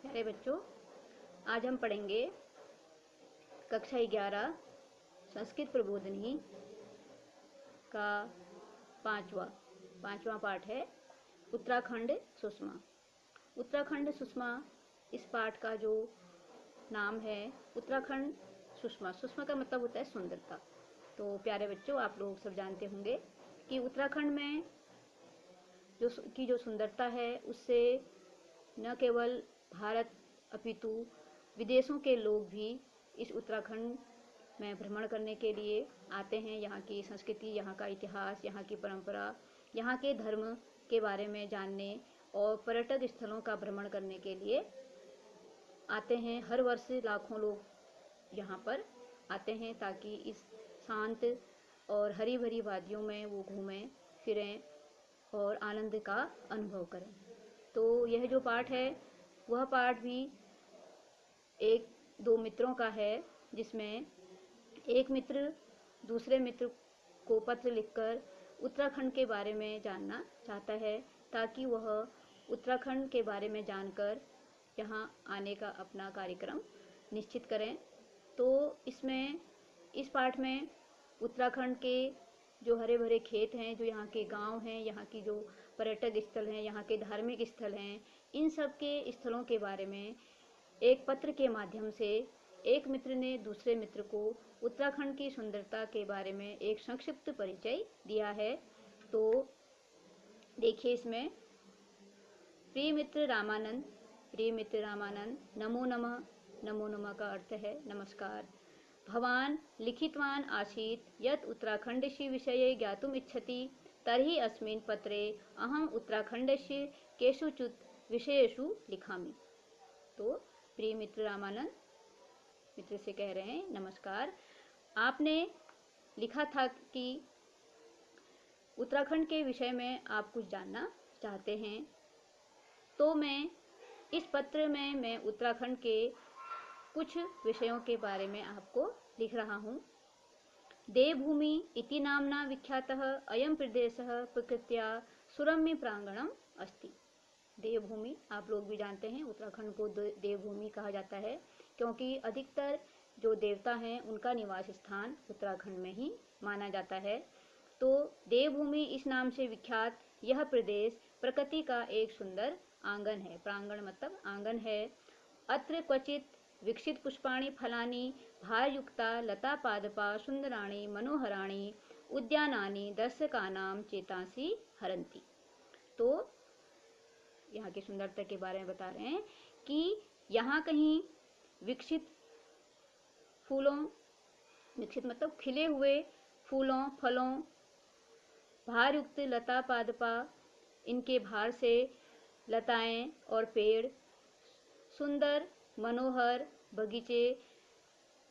प्यारे बच्चों, आज हम पढ़ेंगे कक्षा 11 संस्कृत प्रबोधिनी का पांचवा पाठ है उत्तराखंड सुषमा। उत्तराखंड सुषमा इस पाठ का जो नाम है उत्तराखंड सुषमा। सुषमा का मतलब होता है सुंदरता। तो प्यारे बच्चों, आप लोग सब जानते होंगे कि उत्तराखंड में जो सुंदरता है उससे न केवल भारत अपितु विदेशों के लोग भी इस उत्तराखंड में भ्रमण करने के लिए आते हैं। यहाँ की संस्कृति, यहाँ का इतिहास, यहाँ की परंपरा, यहाँ के धर्म के बारे में जानने और पर्यटक स्थलों का भ्रमण करने के लिए आते हैं। हर वर्ष लाखों लोग यहाँ पर आते हैं ताकि इस शांत और हरी भरी वादियों में वो घूमें फिरें और आनंद का अनुभव करें। तो यह जो पाठ है वह पाठ भी एक दो मित्रों का है, जिसमें एक मित्र दूसरे मित्र को पत्र लिखकर उत्तराखंड के बारे में जानना चाहता है ताकि वह उत्तराखंड के बारे में जानकर यहाँ आने का अपना कार्यक्रम निश्चित करें। तो इस पाठ में उत्तराखंड के जो हरे भरे खेत हैं, जो यहाँ के गांव हैं, यहाँ की जो पर्यटक स्थल हैं, यहाँ के धार्मिक स्थल हैं, इन सब के स्थलों के बारे में एक पत्र के माध्यम से एक मित्र ने दूसरे मित्र को उत्तराखंड की सुंदरता के बारे में एक संक्षिप्त परिचय दिया है। तो देखिए, इसमें प्रिय मित्र रामानंद, नमो नमः। नमो नमः का अर्थ है नमस्कार। भवान लिखितवान आसीत् यत् उत्तराखण्डस्य विषये ज्ञातुम् इच्छति, तर्हि अस्मिन् पत्रे अहम् उत्तराखण्डस्य केषुचित् विषयेषु लिखामि। तो प्रिय मित्र रामानंद मित्र से कह रहे हैं, नमस्कार, आपने लिखा था कि उत्तराखंड के विषय में आप कुछ जानना चाहते हैं। तो मैं इस पत्र में मैं उत्तराखंड के कुछ विषयों के बारे में आपको लिख रहा हूँ। देवभूमि इति नाम्ना विख्यातः अयं प्रदेशः प्रकृत्या सुरम्य प्रांगणम अस्ति। देवभूमि आप लोग भी जानते हैं, उत्तराखंड को देवभूमि कहा जाता है क्योंकि अधिकतर जो देवता हैं उनका निवास स्थान उत्तराखंड में ही माना जाता है। तो देवभूमि इस नाम से विख्यात यह प्रदेश प्रकृति का एक सुंदर आंगन है। प्रांगण मतलब आंगन है। अत्र क्वचित विकसित पुष्पाणि फलानि भारयुक्ता लता पादपा सुंदराणि मनोहराणि उद्यानानि दर्शकानां चेतांसि हरन्ति। तो यहाँ की सुंदरता के बारे में बता रहे हैं कि यहाँ कहीं विकसित मतलब खिले हुए फूलों फलों, भारयुक्त लता पादपा, इनके भार से लताएं और पेड़, सुंदर मनोहर बगीचे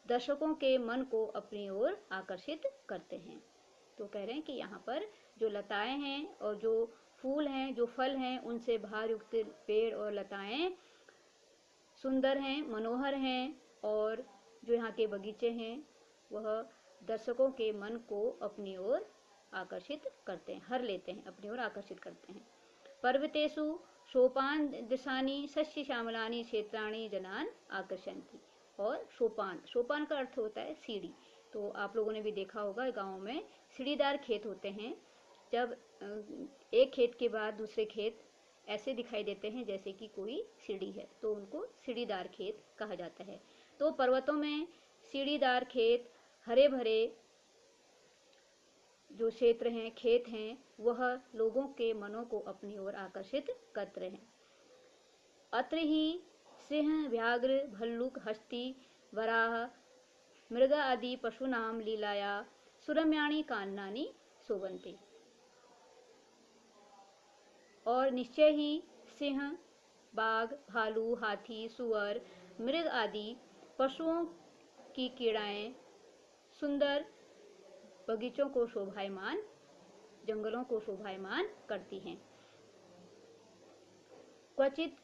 दर्शकों के मन को अपनी ओर आकर्षित करते हैं। तो कह रहे हैं कि यहाँ पर जो लताएं हैं और जो फूल हैं, जो फल हैं, उनसे भारयुक्त पेड़ और लताएं सुंदर हैं, मनोहर हैं, और जो यहाँ के बगीचे हैं वह दर्शकों के मन को अपनी ओर आकर्षित करते हैं, हर लेते हैं, अपनी ओर आकर्षित करते हैं। पर्वतेषु सोपान दशानी सस्य श्यामलानी क्षेत्राणि जनान आकर्षन्ति। और सोपान का अर्थ होता है सीढ़ी। तो आप लोगों ने भी देखा होगा, गाँव में सीढ़ीदार खेत होते हैं। जब एक खेत के बाद दूसरे खेत ऐसे दिखाई देते हैं जैसे कि कोई सीढ़ी है, तो उनको सीढ़ीदार खेत कहा जाता है। तो पर्वतों में सीढ़ीदार खेत, हरे भरे जो क्षेत्र हैं, खेत हैं, वह लोगों के मनों को अपनी ओर आकर्षित करते हैं। अत्र ही सिंह, व्याघ्र, भल्लुक, हस्ती, वराह, मृग आदि पशूनां लीलाया सुरम्याणि काननानि शोभन्ते। और निश्चय ही सिंह, बाघ, भालू, हाथी, सुअर, मृग आदि पशुओं की क्रीड़ाएं सुंदर बगीचों को शोभायमान, जंगलों को शोभायमान करती हैं। क्वचित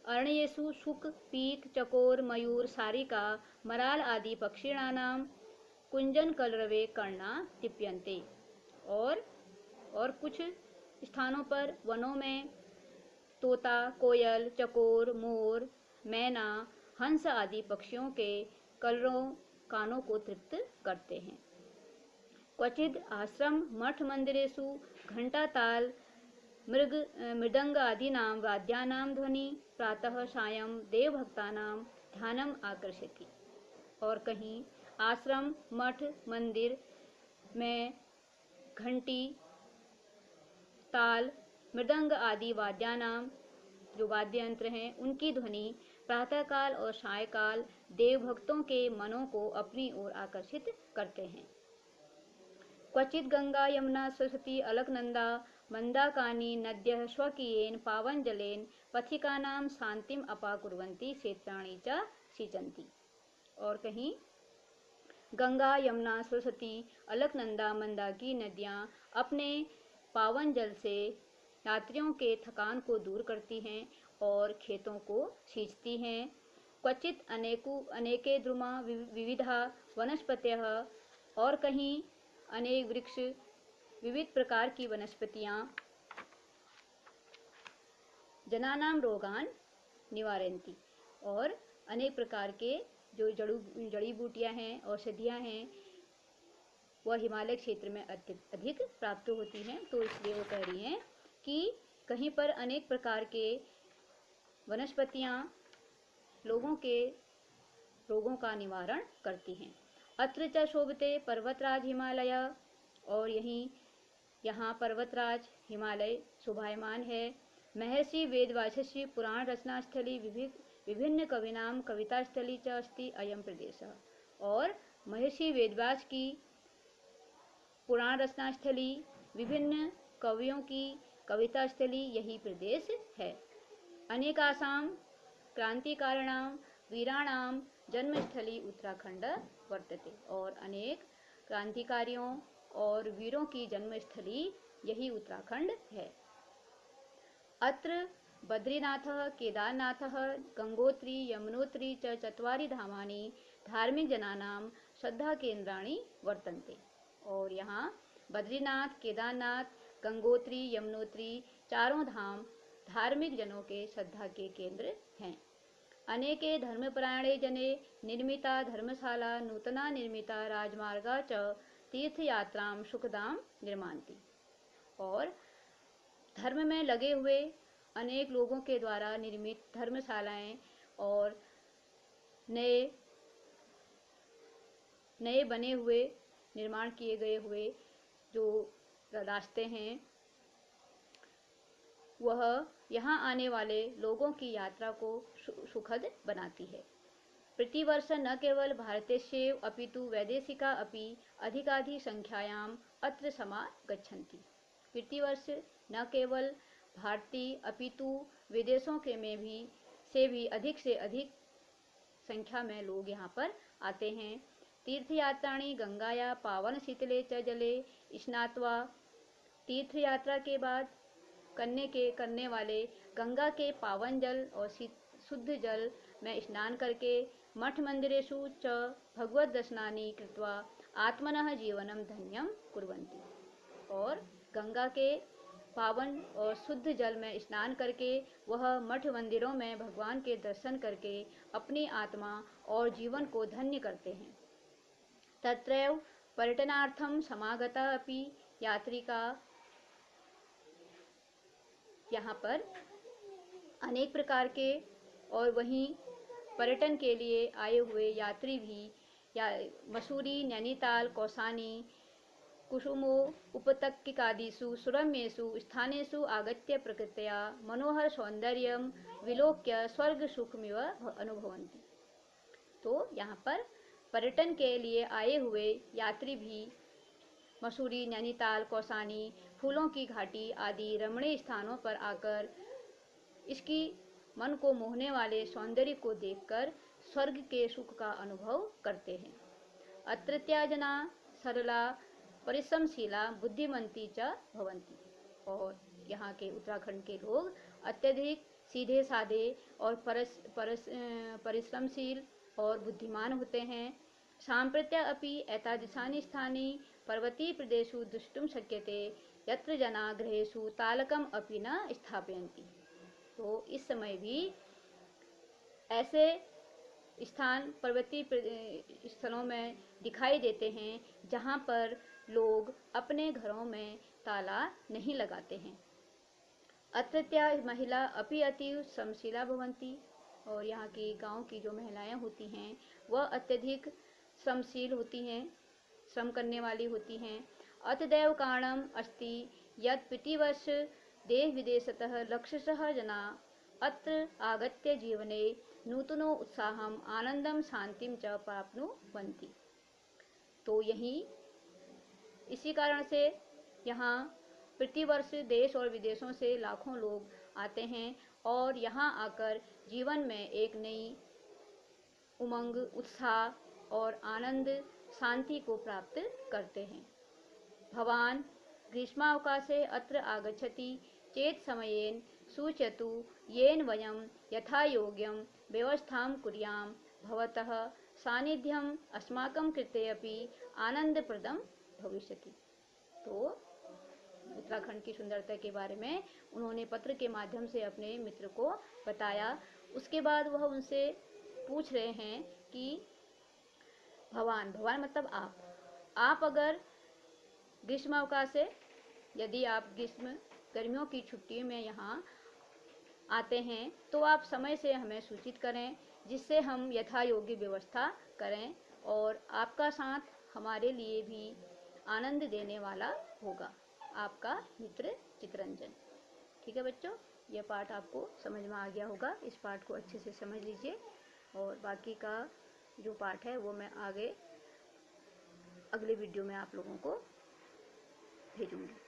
अरण्येषु शुक, पीक, चकोर, मयूर, सारिका, मराल आदि पक्षिणानां कुंजन कलरवे कर्णा टिप्यन्ते। और कुछ स्थानों पर वनों में तोता, कोयल, चकोर, मोर, मैना, हंस आदि पक्षियों के कलरव कानों को तृप्त करते हैं। क्वचिद आश्रम मठ मंदिरेषु घंटा ताल मृदंग आदीनां वाद्यानां ध्वनि प्रातः सायं देवभक्तानां ध्यानम आकर्षति। और कहीं आश्रम मठ मंदिर में घंटी, ताल, मृदंग आदि वाद्यानाम जो वाद्य यंत्र हैं उनकी ध्वनि प्रातःकाल और सायकाल देवभक्तों के मनों को अपनी ओर आकर्षित करते हैं। क्वचित गंगा यमुना सरस्वती अलकनंदा मंदाकानी नद्यः स्वकीयेन पावन जलेन पथिकानां शांतिम अपाकुर्वन्ति क्षेत्राणि च सिंचन्ति। और कहीं गंगा यमुना सरस्वती अलकनंदा मंदाकी नदियाँ अपने पावन जल से यात्रियों के थकान को दूर करती हैं और खेतों को सींचती हैं। क्वचित अनेके द्रुमा विविधा वनस्पतयः और कहीं अनेक वृक्ष विविध प्रकार की वनस्पतियाँ जनानां रोगान निवारयन्ति और अनेक प्रकार के जो जड़ी बूटियाँ हैं, औषधियाँ हैं, वह हिमालय क्षेत्र में अधिक प्राप्त होती हैं। तो इसलिए वो कह रही हैं कि कहीं पर अनेक प्रकार के वनस्पतियाँ लोगों के रोगों का निवारण करती हैं। अत्र च शोभते पर्वतराज हिमालय और यहाँ पर्वतराज हिमालय शोभायमान है। महर्षि वेदव्यासस्य पुराण रचना स्थली विभिन्न कविनाम कविता स्थली च अस्ति अयम प्रदेशः। और महर्षि वेदव्यास की पुराण रचना स्थली, विभिन्न कवियों की कविता स्थली यही प्रदेश है। अनेकासां क्रांतिकारिणां वीराणां जन्मस्थली उत्तराखंड वर्तते। और अनेक क्रांतिकारियों और वीरों की जन्मस्थली यही उत्तराखंड है। अत्र बद्रीनाथः केदारनाथः गंगोत्री यमुनोत्री च चत्वारि धामानि धार्मिक जनानां श्रद्धा केंद्राणि वर्तन्ते। और यहाँ बद्रीनाथ, केदारनाथ, गंगोत्री, यमुनोत्री चारों धाम धार्मिक जनों के श्रद्धा के केंद्र हैं। अनेके धर्मपरायणे जने निर्मिता धर्मशाला नूतना निर्मिता राजमार्गा च तीर्थयात्रां सुखदां निर्मान्ति। और धर्म में लगे हुए अनेक लोगों के द्वारा निर्मित धर्मशालाएं और नए बने हुए निर्माण किए गए हुए जो रास्ते हैं वह यहाँ आने वाले लोगों की यात्रा को सुखद बनाती है। प्रतिवर्ष न केवल भारतेष्यैव अपितु वैदेशिका अपि अधिकाधिसंख्यायाम् अत्र समागच्छन्ति। प्रतिवर्ष न केवल भारतीय अपितु विदेशों के में भी से अधिक संख्या में लोग यहाँ पर आते हैं। तीर्थयात्राणि गंगाया पावन शीतले च जले स्नात्वा। तीर्थ यात्रा के बाद करने वाले गंगा के पावन जल और शुद्ध जल में स्नान करके मठ मंदिरेषु च भगवत दर्शनानि कृत्वा आत्मनः जीवनम धन्यम कुर्वन्ति। और गंगा के पावन और शुद्ध जल में स्नान करके वह मठ मंदिरों में भगवान के दर्शन करके अपनी आत्मा और जीवन को धन्य करते हैं। तत्रैव पर्यटनार्थम समागता अपि यात्रिका। यहाँ पर अनेक प्रकार के और वहीं पर्यटन के लिए आए हुए यात्री भी या मसूरी, नैनीताल, कौसानी, कुसुमो उपत्यकादिषु सुरम्येषु स्थानेषु आगत्य प्रकृत्या मनोहर सौंदर्यं विलोक्य स्वर्ग सुखमिव अनुभवन्ति। तो यहाँ पर पर्यटन के लिए आए हुए यात्री भी मसूरी, नैनीताल, कौसानी, फूलों की घाटी आदि रमणीय स्थानों पर आकर इसकी मन को मोहने वाले सौंदर्य को देखकर स्वर्ग के सुख का अनुभव करते हैं। अत्रत्या जना सरला परिश्रमशीला बुद्धिमंती च भवन्ति। और यहाँ के उत्तराखंड के लोग अत्यधिक सीधे साधे और परिश्रमशील और बुद्धिमान होते हैं। सांप्रत्य अपि एतादृशानि स्थानि पर्वतीय प्रदेशु द्रष्टुं शक्यते यत्र जना गृहेषु तालकम अपि न स्थापयन्ति। तो इस समय भी ऐसे स्थान पर्वतीय स्थलों में दिखाई देते हैं जहाँ पर लोग अपने घरों में ताला नहीं लगाते हैं। अत्रत्या महिला अपि अतीव श्रमशीला भवन्ति, और यहाँ की गांव की जो महिलाएं होती हैं वह अत्यधिक श्रमशील होती हैं, श्रम करने वाली होती हैं। अतदैव कारणम अस्ति यत् प्रतिवर्ष देश विदेशतः लक्षशः जना अत्र आगत्य जीवने नूतनो उत्साहम आनंदम शांतिम च प्राप्नुवन्ति। तो यही इसी कारण से यहाँ प्रतिवर्ष देश और विदेशों से लाखों लोग आते हैं और यहाँ आकर जीवन में एक नई उमंग, उत्साह और आनंद, शांति को प्राप्त करते हैं। भवान ग्रीष्मावकाशे अत्र आगच्छति चेत समयेन सूचयतु येन वयं यथा योग्यं व्यवस्थां कुर्याम, भवतः सानिध्यम अस्माकं कृते अपि आनंदप्रदं भविष्यति। तो उत्तराखंड की सुंदरता के बारे में उन्होंने पत्र के माध्यम से अपने मित्र को बताया। उसके बाद वह उनसे पूछ रहे हैं कि भवान मतलब आप अगर ग्रीष्मावकाश से, यदि आप गर्मियों की छुट्टियों में यहाँ आते हैं तो आप समय से हमें सूचित करें, जिससे हम यथा योग्य व्यवस्था करें और आपका साथ हमारे लिए भी आनंद देने वाला होगा। आपका मित्र चितरंजन। ठीक है बच्चों, यह पाठ आपको समझ में आ गया होगा। इस पाठ को अच्छे से समझ लीजिए और बाकी का जो पाठ है वो मैं आगे अगले वीडियो में आप लोगों को भेजूंगी।